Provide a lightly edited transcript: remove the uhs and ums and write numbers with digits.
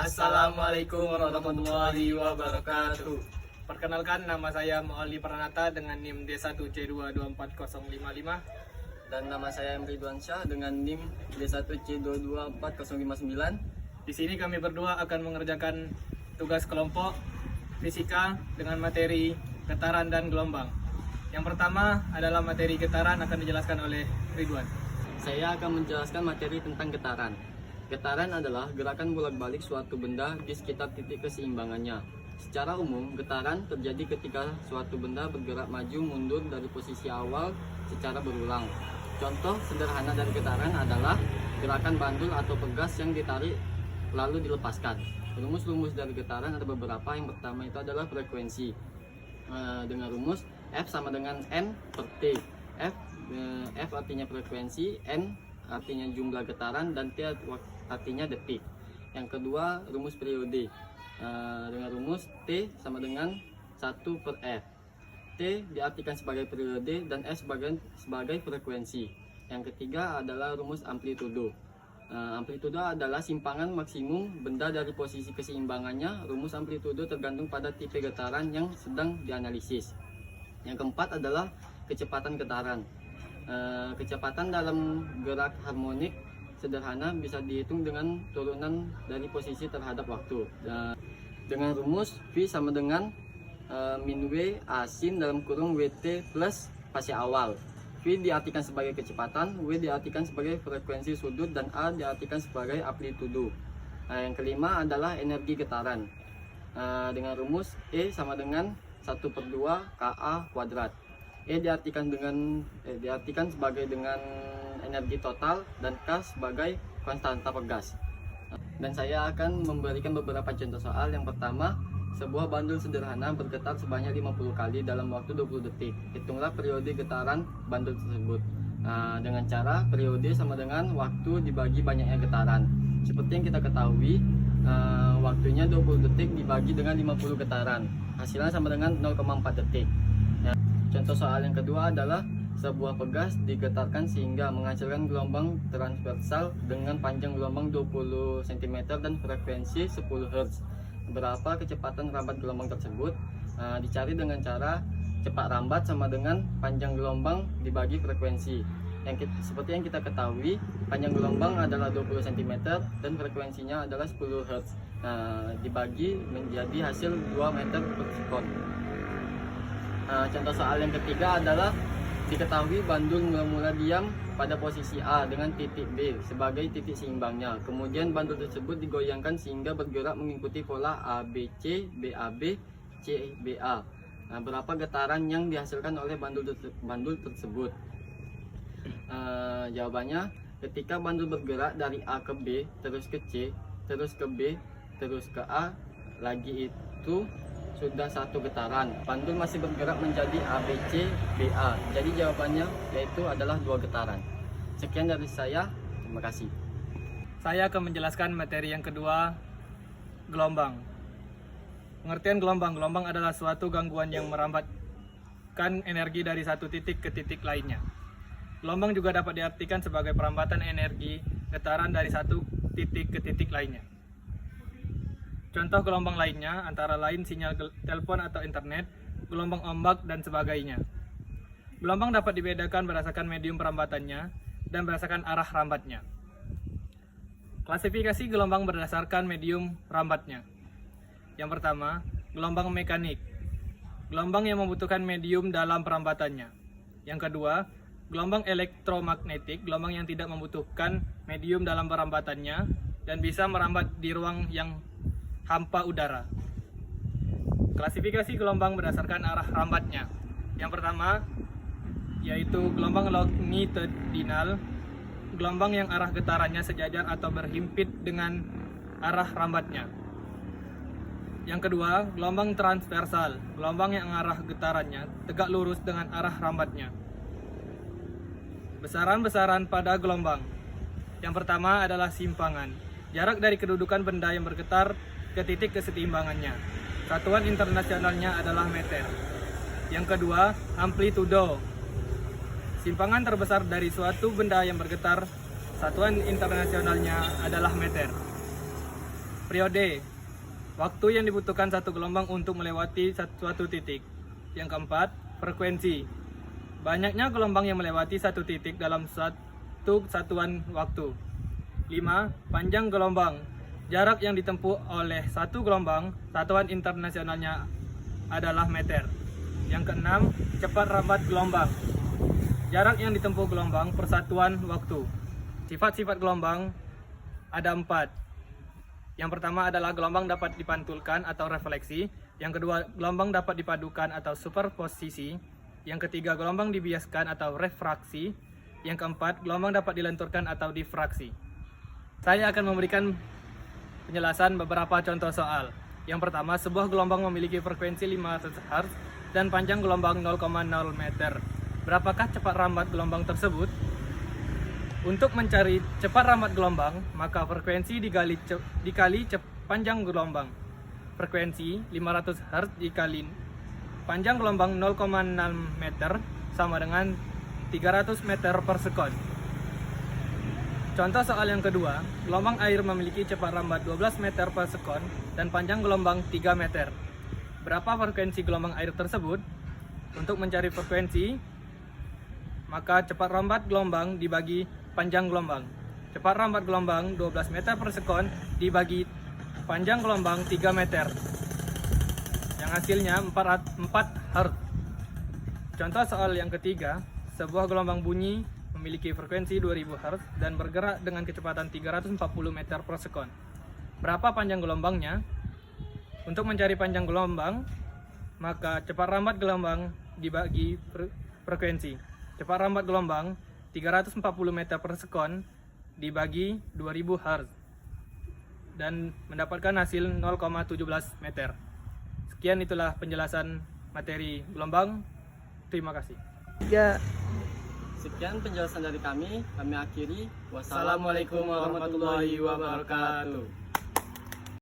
Assalamualaikum warahmatullahi wabarakatuh. Perkenalkan, nama saya Maoli Pranata dengan NIM D1C224055. Dan nama saya Ridwan Syah dengan NIM D1C224059. Di sini kami berdua akan mengerjakan tugas kelompok fisika dengan materi getaran dan gelombang. Yang pertama adalah materi getaran, akan dijelaskan oleh Ridwan. Saya akan menjelaskan materi tentang getaran. Getaran adalah gerakan bolak-balik suatu benda di sekitar titik keseimbangannya. Secara umum, getaran terjadi ketika suatu benda bergerak maju mundur dari posisi awal secara berulang. Contoh sederhana dari getaran adalah gerakan bandul atau pegas yang ditarik lalu dilepaskan. Rumus-rumus dari getaran ada beberapa. Yang pertama itu adalah frekuensi. Dengan rumus F sama dengan N per T. F artinya frekuensi, N artinya jumlah getaran, dan T artinya detik. Yang kedua, rumus periode. Dengan rumus T sama dengan 1 per F. T diartikan sebagai periode dan F sebagai frekuensi. Yang ketiga adalah rumus amplitudo. Amplitudo adalah simpangan maksimum benda dari posisi keseimbangannya. Rumus amplitudo tergantung pada tipe getaran yang sedang dianalisis. Yang keempat adalah kecepatan getaran. Kecepatan dalam gerak harmonik sederhana bisa dihitung dengan turunan dari posisi terhadap waktu. Dengan rumus V sama dengan min W A sin dalam kurung WT plus fase awal. V diartikan sebagai kecepatan, W diartikan sebagai frekuensi sudut, dan A diartikan sebagai amplitudo. Yang kelima adalah energi getaran. Dengan rumus E sama dengan 1/2 KA kuadrat. E diartikan sebagai dengan energi total, dan K sebagai konstanta pegas. Dan saya akan memberikan beberapa contoh soal. Yang pertama, sebuah bandul sederhana bergetar sebanyak 50 kali dalam waktu 20 detik. Hitunglah periode getaran bandul tersebut. Dengan cara periode sama dengan waktu dibagi banyaknya getaran. Seperti yang kita ketahui, waktunya 20 detik dibagi dengan 50 getaran. Hasilnya sama dengan 0,4 detik. Contoh soal yang kedua adalah sebuah pegas digetarkan sehingga menghasilkan gelombang transversal dengan panjang gelombang 20 cm dan frekuensi 10 Hz. Berapa kecepatan rambat gelombang tersebut? Dicari dengan cara cepat rambat sama dengan panjang gelombang dibagi frekuensi. Seperti yang kita ketahui, panjang gelombang adalah 20 cm dan frekuensinya adalah 10 Hz. Dibagi menjadi hasil 2 meter per sekon. Contoh soal yang ketiga adalah diketahui bandul mula-mula diam pada posisi A dengan titik B sebagai titik seimbangnya. Kemudian bandul tersebut digoyangkan sehingga bergerak mengikuti pola ABC, BAB, CBA. Berapa getaran yang dihasilkan oleh bandul tersebut? Jawabannya, ketika bandul bergerak dari A ke B, terus ke C, terus ke B, terus ke A, lagi itu sudah 1 getaran. Bandul masih bergerak menjadi ABC, BA. Jadi jawabannya yaitu adalah 2 getaran. Sekian dari saya. Terima kasih. Saya akan menjelaskan materi yang kedua, gelombang. Pengertian gelombang. Gelombang adalah suatu gangguan yang merambatkan energi dari satu titik ke titik lainnya. Gelombang juga dapat diartikan sebagai perambatan energi getaran dari satu titik ke titik lainnya. Contoh gelombang lainnya antara lain sinyal telepon atau internet, gelombang ombak, dan sebagainya. Gelombang dapat dibedakan berdasarkan medium perambatannya dan berdasarkan arah rambatnya. Klasifikasi gelombang berdasarkan medium rambatnya. Yang pertama, gelombang mekanik. Gelombang yang membutuhkan medium dalam perambatannya. Yang kedua, gelombang elektromagnetik, gelombang yang tidak membutuhkan medium dalam perambatannya dan bisa merambat di ruang yang hampa udara. Klasifikasi gelombang berdasarkan arah rambatnya. Yang pertama yaitu gelombang longitudinal, gelombang yang arah getarannya sejajar atau berhimpit dengan arah rambatnya. Yang kedua, gelombang transversal, gelombang yang arah getarannya tegak lurus dengan arah rambatnya. Besaran-besaran pada gelombang. Yang pertama adalah simpangan, jarak dari kedudukan benda yang bergetar ke titik keseimbangannya. Satuan internasionalnya adalah meter. Yang kedua, amplitudo. Simpangan terbesar dari suatu benda yang bergetar, satuan internasionalnya adalah meter. Periode. Waktu yang dibutuhkan satu gelombang untuk melewati suatu titik. Yang keempat, frekuensi. Banyaknya gelombang yang melewati satu titik dalam satu satuan waktu. 5. Panjang gelombang. Jarak yang ditempuh oleh satu gelombang, satuan internasionalnya adalah meter. Yang keenam, cepat rambat gelombang. Jarak yang ditempuh gelombang per satuan waktu. Sifat-sifat gelombang ada 4. Yang pertama adalah gelombang dapat dipantulkan atau refleksi. Yang kedua, gelombang dapat dipadukan atau superposisi. Yang ketiga, gelombang dibiaskan atau refraksi. Yang keempat, gelombang dapat dilenturkan atau difraksi. Saya akan memberikan penjelasan beberapa contoh soal. Yang pertama, sebuah gelombang memiliki frekuensi 500 Hz dan panjang gelombang 0,0 meter. Berapakah cepat rambat gelombang tersebut? Untuk mencari cepat rambat gelombang, maka frekuensi dikali panjang gelombang. Frekuensi 500 Hz dikali panjang gelombang 0,6 meter sama dengan 300 meter per sekon. Contoh soal yang kedua, gelombang air memiliki cepat rambat 12 meter per sekon dan panjang gelombang 3 meter. Berapa frekuensi gelombang air tersebut? Untuk mencari frekuensi, maka cepat rambat gelombang dibagi panjang gelombang. Cepat rambat gelombang 12 meter per sekon dibagi panjang gelombang 3 meter. Yang hasilnya 4 Hz. Contoh soal yang ketiga, sebuah gelombang bunyi memiliki frekuensi 2000 Hz dan bergerak dengan kecepatan 340 meter per sekon. Berapa panjang gelombangnya? Untuk mencari panjang gelombang, maka cepat rambat gelombang dibagi frekuensi. Cepat rambat gelombang 340 meter per sekon dibagi 2000 Hz dan mendapatkan hasil 0,17 meter. Sekian itulah penjelasan materi gelombang. Terima kasih. Sekian penjelasan dari kami akhiri. Wassalamualaikum warahmatullahi wabarakatuh.